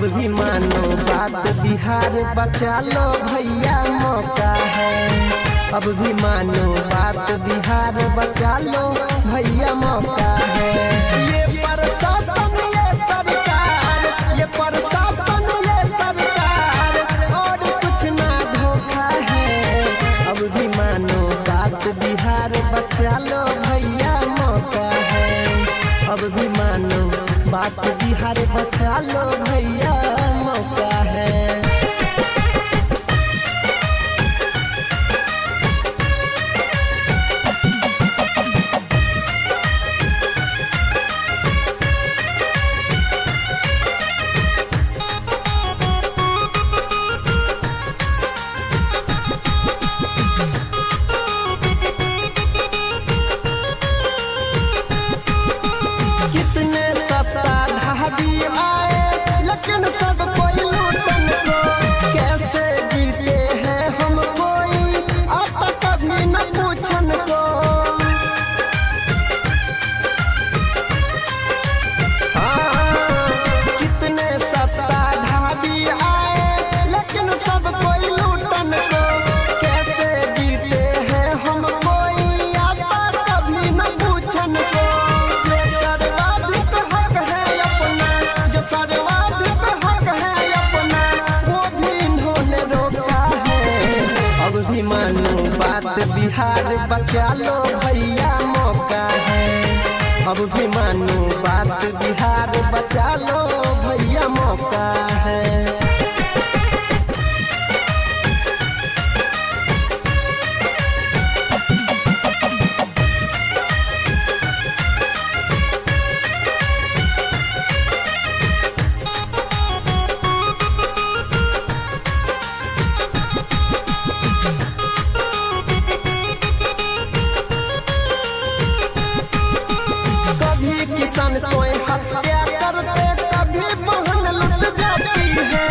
भी मानो बात, बिहार बचा लो भैया मौका है। अब भी मानो बात, बिहार बचा लो भैया मौका है। ये प्रशासन ये सरकार, ये प्रशासन ये सरकार, और कुछ ना धोखा है। अब भी मानो बात, बिहार बचा लो भैया मौका है। अब भी मानो बात, बिहार बचा लो भैया मौका है। कितने सत्ताधारी आए लेकिन सब कोई लूटन को, कैसे जीते हैं हम कोई आता कभी न पूछन को। कितने सत्ताधारी आए लेकिन सब कोई लूटन को, कैसे जीते हैं हम कोई आता कभी न पूछन को। सर्वाधिक हक है अपना, जो सर्वाधिक हक है अपना, वो भी इन्होंने रोका है। अब भी मानो बात, बिहार बचा लो भैया मौका है। अब भी मानो बात, बिहार बचा लो भैया मौका है। किसान सोए हत्या करते, कभी बहन लुट जाती है।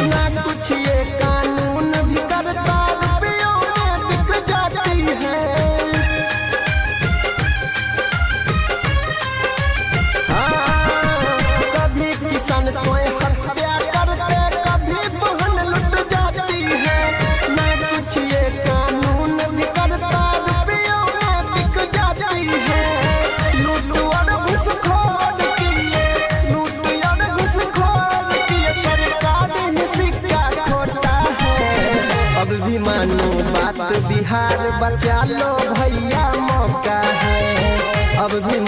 ना कुछ ये कानून भी करता, रुपयों में बिक जाती है। कभी किसान सोए हत्या करते, कभी बहन लुट जाती है। ना कुछ ये कानून भी करता, रुपयों में बिक जाती है। अब भी मानो बात, बिहार बचा लो भैया मौका है। अब भी